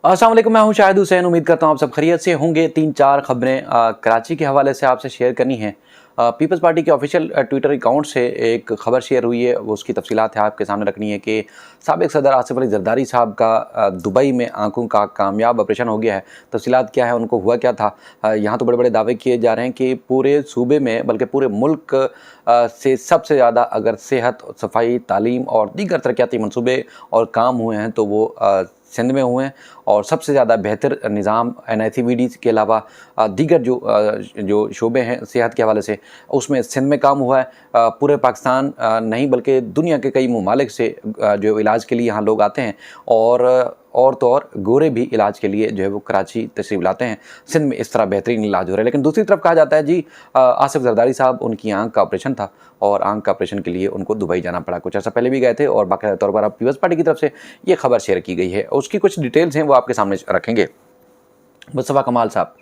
अस्सलाम वालेकुम, मैं हूं शाहिद हुसैन। उम्मीद करता हूं आप सब खैरियत से होंगे। 3-4 खबरें कराची के हवाले से आपसे शेयर करनी है। पीपल्स पार्टी के ऑफिशियल ट्विटर अकाउंट से एक खबर शेयर हुई है, वो उसकी तफसीलात है आपके सामने रखनी है कि साबिक सदर आसिफ अली जरदारी साहब का दुबई में आंखों का कामयाब ऑपरेशन हो गया है। तफसीलात क्या है, उनको हुआ क्या था। यहाँ तो बड़े बड़े दावे किए जा रहे हैं कि पूरे सूबे में बल्कि पूरे मुल्क से सबसे ज़्यादा अगर सेहत, सफाई, तालीम और दीगर तरक्याती मनसूबे और काम हुए हैं तो वो सिंध में हुए हैं। और सबसे ज़्यादा बेहतर निज़ाम NICVD के अलावा दीगर जो शोबे हैं सेहत के हवाले से, उसमें सिंध में काम हुआ है। पूरे पाकिस्तान नहीं बल्कि दुनिया के कई ममालिक से जो इलाज के लिए यहाँ लोग आते हैं और तो और गोरे भी इलाज के लिए जो है वो कराची तशरीफ़ लाते हैं। सिंध में इस तरह बेहतरीन इलाज हो रहा है। लेकिन दूसरी तरफ कहा जाता है जी आसिफ जरदारी साहब, उनकी आंख का ऑपरेशन था और आंख का ऑपरेशन के लिए उनको दुबई जाना पड़ा। कुछ अर्सा पहले भी गए थे और बाकायदा तौर पर अब पीपल्स पार्टी की तरफ से ये खबर शेयर की गई है। उसकी कुछ डिटेल्स हैं वो आपके सामने रखेंगे। मुस्तफ़ा कमाल साहब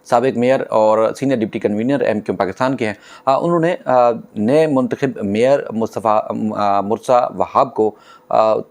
साबिक मेयर और senior deputy convener MQ Pakistan के हैं। उन्होंने नए मुंतखब मेयर मुर्सा वहाब को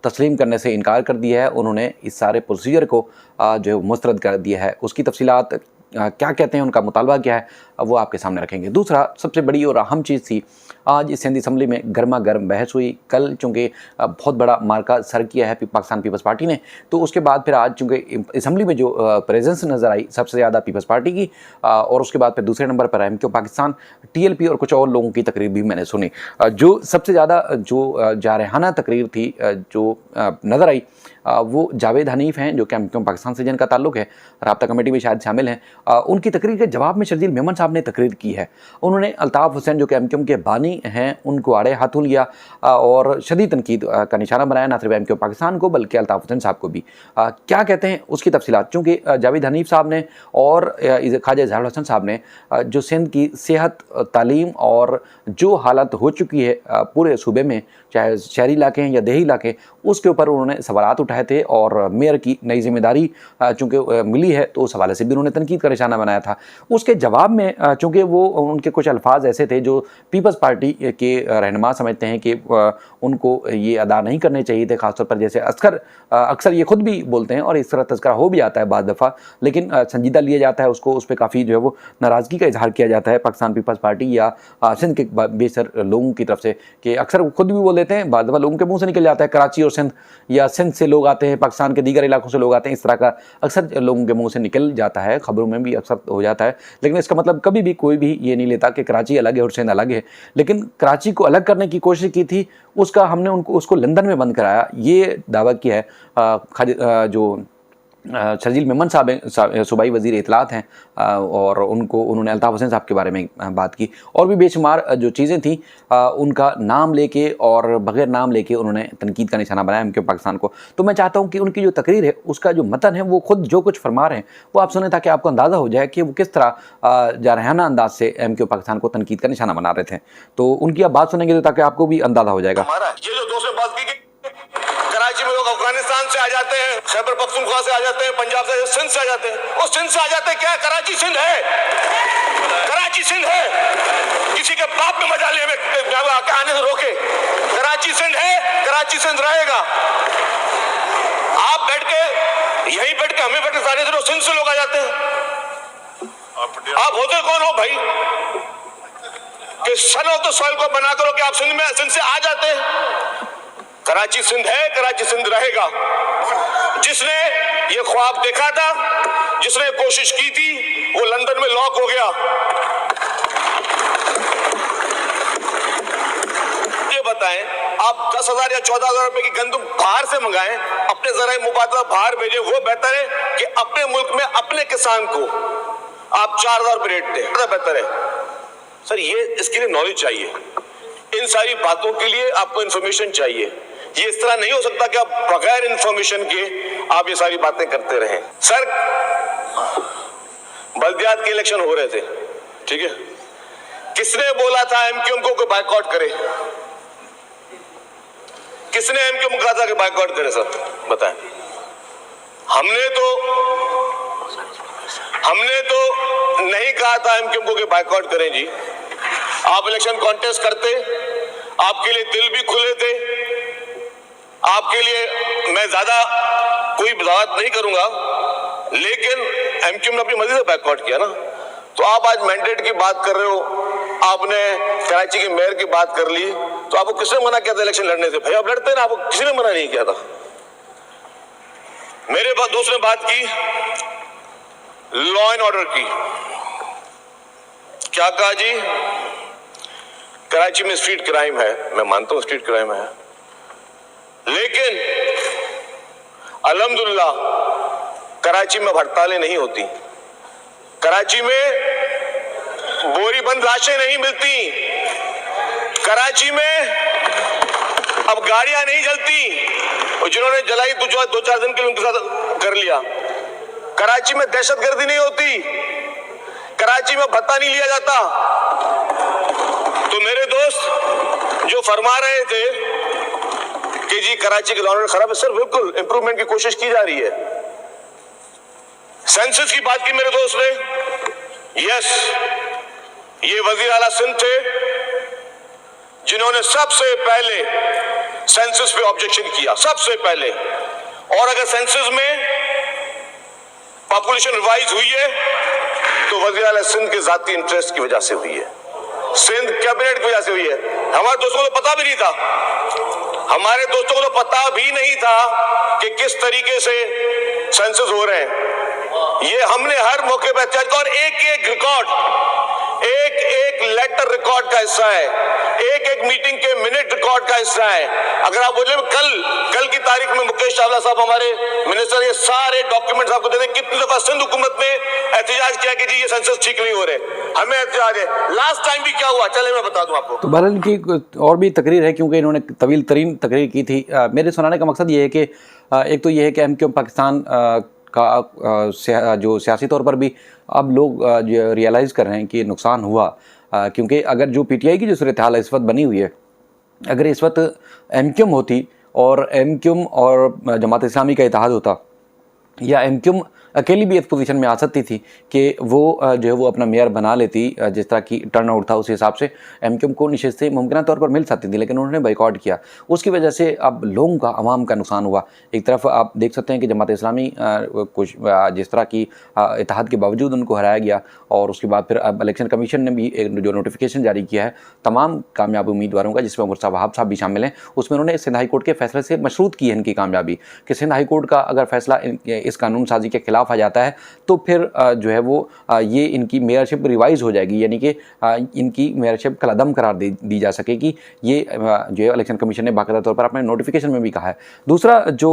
तस्लीम करने से इनकार कर दिया है। उन्होंने इस सारे प्रोसीजर को जो मुस्तरद कर दिया है। उसकी तफसीलात क्या कहते हैं, उनका मुतालबा क्या है, वो आपके सामने रखेंगे। दूसरा सबसे बड़ी और अहम चीज़ थी, आज इस सिंध असम्बली में गर्मा गर्म बहस हुई। कल चूँकि बहुत बड़ा मार्का सर किया है पाकिस्तान पीपल्स पार्टी ने, तो उसके बाद फिर आज चूँकि असम्बली में जो प्रेजेंस नज़र आई सबसे ज़्यादा पीपल्स पार्टी की, और उसके बाद फिर दूसरे नंबर पर MQ पाकिस्तान, TLP और कुछ और लोगों की तकरीर भी मैंने सुनी। जो सबसे ज़्यादा जो जारहाना तकरीर थी जो नज़र आई वो जावेद हनीफ हैं, जो कि MQ पाकिस्तान से जिनका ताल्लुक़ है, राब्ता कमेटी में शायद शामिल हैं। उनकी तकरीर के जवाब में शर्जील मेमन साहब ने तकरीर की है। उन्होंने अल्ताफ़ हुसैन जो कि MQ के बानी हैं उनको आड़े हाथों लिया और शदीद तनकीद का निशाना बनाया, ना सिर्फ MQ पाकिस्तान को बल्कि अल्ताफ़ हुसैन साहब को भी। क्या कहते हैं उसकी तफसीलात, चूँकि जावेद हनीफ साहब ने और ख्वाजा इजहार हसन साहब ने जो सिंध की सेहत, तालीम और जो हालत हो चुकी है पूरे सूबे में, चाहे शहरी इलाके हैं या देही इलाके, उसके ऊपर उन्होंने सवालात उठाए थे। और मेयर की नई जिम्मेदारी चूँकि मिली है तो उस हवाले से भी उन्होंने तनकीद का निशाना बनाया था। उसके जवाब में चूँकि वो उनके कुछ अल्फाज ऐसे थे जो पीपल्स पार्टी के रहनुमा समझते हैं कि उनको ये अदा नहीं करने चाहिए थे, ख़ासतौर पर जैसे अक्सर ये खुद भी बोलते हैं और इस तरह तज़किरा हो भी आता है बाद दफ़ा, लेकिन संजीदा लिया जाता है उसको, उस पर काफ़ी जो है वो नाराज़गी का इजहार किया जाता है पाकिस्तान पीपल्स पार्टी या सिंध के बेशर लोगों की तरफ से, कि अक्सर वो खुद भी बोल देते हैं, बाद दफ़ा लोगों के मुँह से निकल जाता है कराची और सिंध, या सिंध से लोग आते हैं, पाकिस्तान के दीगर इलाकों से लोग आते हैं, इस तरह का अक्सर लोगों के मुँह से निकल जाता है, खबरों में भी अक्सर हो जाता है। लेकिन इसका मतलब कभी भी कोई भी ये नहीं लेता कि कराची अलग है और सिंध अलग है। लेकिन कराची को अलग करने की कोशिश की थी, उसका हमने उसको लंदन में बंद कराया, ये दावा किया है जो शर्जील मेमन साहब सूबाई वज़ीर इत्तलात हैं, और उन्होंने अल्ताफ़ हुसैन साहब के बारे में बात की और भी बेशुमार जो चीज़ें थी उनका नाम लेके और बग़ैर नाम लेके उन्होंने तनकीद का निशाना बनाया MQ पाकिस्तान को। तो मैं चाहता हूँ कि उनकी जो तकरीर है उसका जो मतन है वो खुद जो कुछ फरमा रहे हैं वो आप सुने, ताकि आपको अंदाज़ा हो जाए कि वो किस तरह जारहाना अंदाज से MQ पाकिस्तान को तनकीद का निशाना बना रहे थे। तो उनकी आप बात सुनेंगे तो ताकि आपको भी अंदाज़ा हो जाएगा। कराची में लोग अफगानिस्तान से आ जाते हैं, खैबर पख्तूनख्वा से आ जाते हैं, पंजाब से, सिंध से आ जाते हैं। और सिंध से आ जाते हैं, क्या कराची सिंध है? कराची सिंध है, किसी के बाप में मजा ले आने से रोके। कराची सिंध है, कराची सिंध रहेगा। आप बैठ के हमें बैठ के सारे सिंध से लोग आ जाते हैं। आप होते कौन हो भाई कि सन ऑफ द सॉइल को बना करो कि आप सिंध से आ जाते हैं? कराची सिंध है, कराची सिंध रहेगा। जिसने ये ख्वाब देखा था, जिसने कोशिश की थी, वो लंदन में लॉक हो गया। ये बताएं, आप 10,000 या 14,000 रुपए की गंदम बाहर से मंगाएं, अपने ज़राए मुबादला बाहर भेजें, वो बेहतर है कि अपने मुल्क में अपने किसान को आप 4,000 रुपए रेट दें, ज़्यादा बेहतर है। सर ये इसके लिए नॉलेज चाहिए, इन सारी बातों के लिए आपको इंफॉर्मेशन चाहिए। ये इस तरह नहीं हो सकता कि आप बगैर इंफॉर्मेशन के आप ये सारी बातें करते रहें। सर बल्दियात के इलेक्शन हो रहे थे, ठीक है, किसने बोला था MQ को बायकॉट करे? किसने MQ को कहा था कि बायकॉट करे? सर बताएं। हमने तो नहीं कहा था MQ को कि बायकॉट करें जी। आप इलेक्शन कॉन्टेस्ट करते, आपके लिए दिल भी खुले थे, आपके लिए मैं ज्यादा कोई वजाहत नहीं करूंगा, लेकिन एमक्यूएम ने अपनी मर्जी से बैकआउट किया ना। तो आप आज मैंडेट की बात कर रहे हो, आपने कराची के मेयर की बात कर ली, तो आपको किसने मना किया था इलेक्शन लड़ने से? भाई आप लड़ते ना, आपको किसी ने मना नहीं किया था। मेरे बाद दोस्त ने बात की लॉ एंड ऑर्डर की। क्या कहा जी? कराची में स्ट्रीट क्राइम है, मैं मानता हूं स्ट्रीट क्राइम है, लेकिन अल्हम्दुलिल्लाह कराची में हड़तालें नहीं होती, कराची में बोरीबंद लाशें नहीं मिलती, कराची में अब गाड़ियां नहीं जलती और जिन्होंने जलाई तो जो 2-4 दिन के लिए उनके साथ कर लिया। कराची में दहशतगर्दी नहीं होती, कराची में भत्ता नहीं लिया जाता। तो मेरे दोस्त जो फरमा रहे थे कि जी कराची के लॉ एंड ऑर्डर खराब है, सर बिल्कुल इंप्रूवमेंट की कोशिश की जा रही है। सेंसस की बात की मेरे दोस्त ने, यस, ये वजीर आला सिंध थे जिन्होंने सबसे पहले सेंसस पे ऑब्जेक्शन किया, सबसे पहले। और अगर सेंसस में पॉपुलेशन रिवाइज हुई है तो वजीर आला सिंध के जाती इंटरेस्ट की वजह से हुई है, सिंध कैबिनेट की वजह से हुई है। हमारे दोस्तों को तो पता भी नहीं था, हमारे दोस्तों को तो पता भी नहीं था कि किस तरीके से सेंसस हो रहे हैं। ये हमने हर मौके पर चर्चा, और एक एक रिकॉर्ड, एक एक लेटर रिकॉर्ड का हिस्सा है, एक एक मीटिंग के मिनट रिकॉर्ड का हिस्सा है। अगर आप बोले कल की तारीख में मुकेश चावला साहब हमारे मिनिस्टर ये सारे डॉक्यूमेंट्स आपको दे दें, कितनी दफा सिंध हुकूमत ने एहतजाज किया कि जी ये सेंसस ठीक नहीं हो रहे, हमें एहतजाज है। लास्ट टाइम भी क्या हुआ, चले मैं बता दूं आपको। तो बहरहाल की और भी तकरीर है, क्योंकि इन्होंने तवील तरीन तकरीर की थी। मेरे सुनाने का मकसद ये है कि एक तो ये है कि एमक्यूएम पाकिस्तान का जो सियासी तौर पर भी अब लोग रियलाइज़ कर रहे हैं कि नुकसान हुआ, क्योंकि अगर जो पीटीआई की जो सूरत हाल इस वक्त बनी हुई है, अगर इस वक्त एमक्यूएम होती और एमक्यूएम और जमात इस्लामी का इत्तेहाद होता, या एमक्यूएम अकेली भी इस पोजीशन में आ सकती थी कि वो जो है वो अपना मेयर बना लेती, जिस तरह की टर्न आउट था उस हिसाब से एमक्यूएम को नशिस्तें मुमकिन तौर पर मिल सकती थी, लेकिन उन्होंने बाइकआउट किया। उसकी वजह से अब लोगों का, अवाम का नुकसान हुआ। एक तरफ आप देख सकते हैं कि जमात इस्लामी कुछ जिस तरह की इत्तेहाद के बावजूद उनको हराया गया, और उसके बाद फिर अब इलेक्शन कमीशन ने भी एक जो नोटिफिकेशन जारी किया है तमाम कामयाब उम्मीदवारों का, जिसमें मुर्तज़ा वहाब साहब भी शामिल हैं, उसमें उन्होंने सिंध हाई कोर्ट के फैसले से मशरूत की है इनकी कामयाबी, कि सिंध हाई कोर्ट का अगर फैसला इस कानून साजी के खिलाफ आ जाता है तो फिर जो है वो ये इनकी मेयरशिप रिवाइज हो जाएगी, यानी कि इनकी मेयरशिप कलअदम करार दी जा सकेगी। ये जो है इलेक्शन कमीशन ने बाकायदा तौर पर अपने नोटिफिकेशन में भी कहा है। दूसरा जो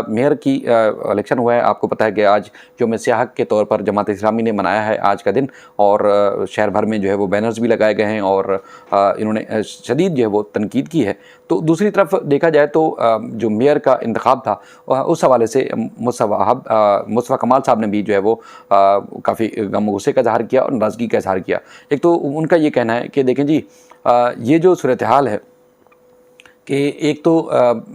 मेयर की इलेक्शन हुआ है, आपको पता है कि आज यौम सियाहत के तौर पर जमात इस्लामी ने मनाया है आज का दिन, और शहर भर में जो है वो बैनर्स भी लगाए गए हैं और इन्होंने शदीद जो है वो तनकीद की है। तो दूसरी तरफ देखा जाए तो जो मेयर का इंतखाब था उस हवाले से मुस्तफ़ा कमाल साहब ने भी जो है वो काफ़ी गम गुस्से का इज़हार किया और नाराज़गी का इज़हार किया। एक तो उनका ये कहना है कि देखें जी, ये जो सूरत हाल है कि एक तो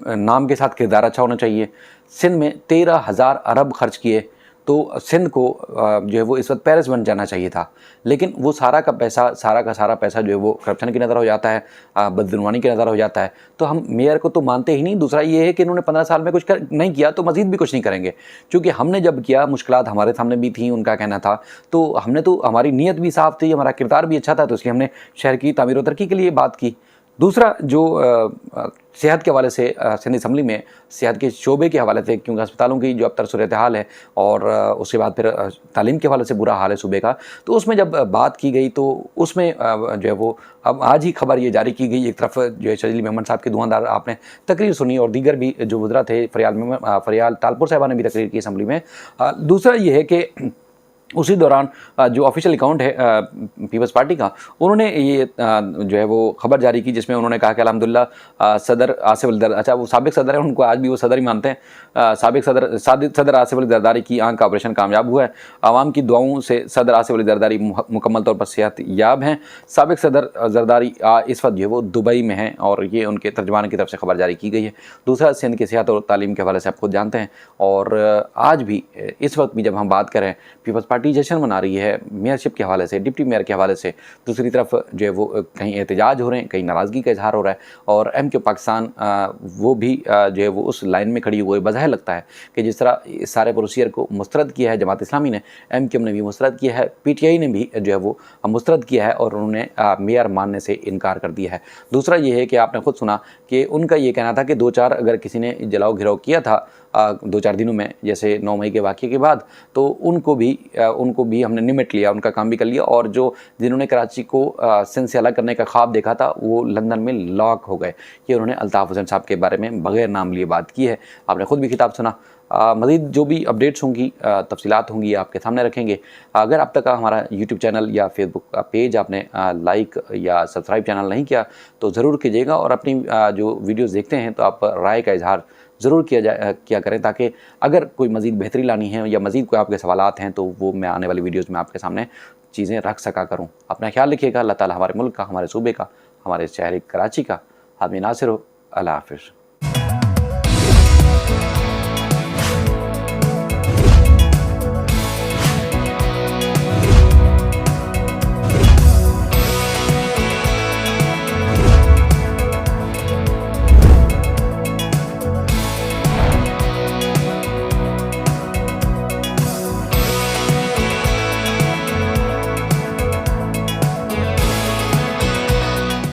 नाम के साथ किरदार अच्छा होना चाहिए। सिंध में 13,000 अरब खर्च किए तो सिंध को जो है वो इस वक्त पेरिस बन जाना चाहिए था, लेकिन वो सारा का सारा पैसा जो है वो करप्शन की नज़र हो जाता है, बदजुर्मानी की नज़र हो जाता है। तो हम मेयर को तो मानते ही नहीं। दूसरा ये है कि इन्होंने 15 साल में कुछ नहीं किया तो मज़ीद भी कुछ नहीं करेंगे, क्योंकि हमने जब किया मुश्किलात हमारे सामने भी थी, उनका कहना था, तो हमने तो हमारी नीयत भी साफ़ थी, हमारा किरदार भी अच्छा था, तो इसलिए हमने शहर की तामीर व तरक्की के लिए बात की। दूसरा जो सेहत के हवाले से सिंध असम्बली में सेहत के शोबे के हवाले से, क्योंकि अस्पतालों की जो अब तर सूरत हाल है और उसके बाद फिर तालीम के हवाले से बुरा हाल है सूबे का, तो उसमें जब बात की गई तो उसमें जो है वो अब आज ही खबर ये जारी की गई। एक तरफ जो है शजील मेमन साहब की धुआंधार आपने तकरीर सुनी और दीगर भी जो वज़रा थे, फरियाल तालपुर साहिबा ने भी तकरीर की असम्बली में। दूसरा ये है कि उसी दौरान जो ऑफिशियल अकाउंट है पीपल्स पार्टी का, उन्होंने ये जो है वो खबर जारी की, जिसमें उन्होंने कहा कि अल्हम्दुलिल्लाह सदर आसिफ अली जरदारी, अच्छा वो साबिक सदर है, उनको आज भी वो सदर ही मानते हैं, साबिक सदर आसिफ अली जरदारी की आंख का ऑपरेशन कामयाब हुआ है। आवाम की दुआओं से सदर आसिफ अली जरदारी मुकम्मल तौर पर सेहत याब हैं। साबिक सदर जरदारी इस वक्त जो है वो दुबई में हैं और ये उनके तर्जमान की तरफ से खबर जारी की गई है। दूसरा, सिंध की सेहत और तालीम के हवाले से आप खुद जानते हैं, और आज भी इस वक्त भी जब हम बात करें पीपल्स पार्टी पार्टी जश्न मना रही है मेयरशिप के हवाले से, डिप्टी मेयर के हवाले से, दूसरी तरफ जो है वो कहीं एहतजाज हो रहे हैं, कहीं नाराज़गी का इजहार हो रहा है। और MK पाकिस्तान वो भी जो है वो उस लाइन में खड़ी हुई। बज़ाहिर लगता है कि जिस तरह इस सारे प्रोसीजर को मुस्तरद किया है जमात इस्लामी ने, MKM ने भी मुस्तरद किया है, PTI ने भी जो है वो मुस्तरद किया है और उन्होंने मेयर मानने से इनकार कर दिया है। दूसरा ये है कि आपने खुद सुना कि उनका ये कहना था कि 2-4 अगर किसी ने जलाओ घिराव किया था 2-4 दिनों में, जैसे 9 मई के वाक़ये के बाद, तो उनको भी हमने निमट लिया, उनका काम भी कर लिया। और जो जिन्होंने कराची को सिंध से अलग करने का ख्वाब देखा था वो लंदन में लॉक हो गए। ये उन्होंने अल्ताफ़ हुसैन साहब के बारे में बग़ैर नाम लिए बात की है। आपने ख़ुद भी खिताब सुना। मज़ीद जो भी अपडेट्स होंगी, तफसीलात होंगी, आपके सामने रखेंगे। अगर अब तक हमारा यूट्यूब चैनल या फेसबुक पेज आपने लाइक या सब्सक्राइब चैनल नहीं किया तो ज़रूर कीजिएगा। और अपनी जो वीडियोज़ देखते हैं तो आप राय का इजहार ज़रूर किया करें, ताकि अगर कोई मज़ीद बेहतरी लानी है या मज़ीद कोई आपके सवालात हैं तो वो मैं आने वाली वीडियोज़ में आपके सामने चीज़ें रख सका करूँ। अपना ख्याल रखिएगा। अल्लाह ताला हमारे मुल्क का, हमारे सूबे का, हमारे शहर कराची का हामी नासिर हो। अल्लाह हाफ़िज़।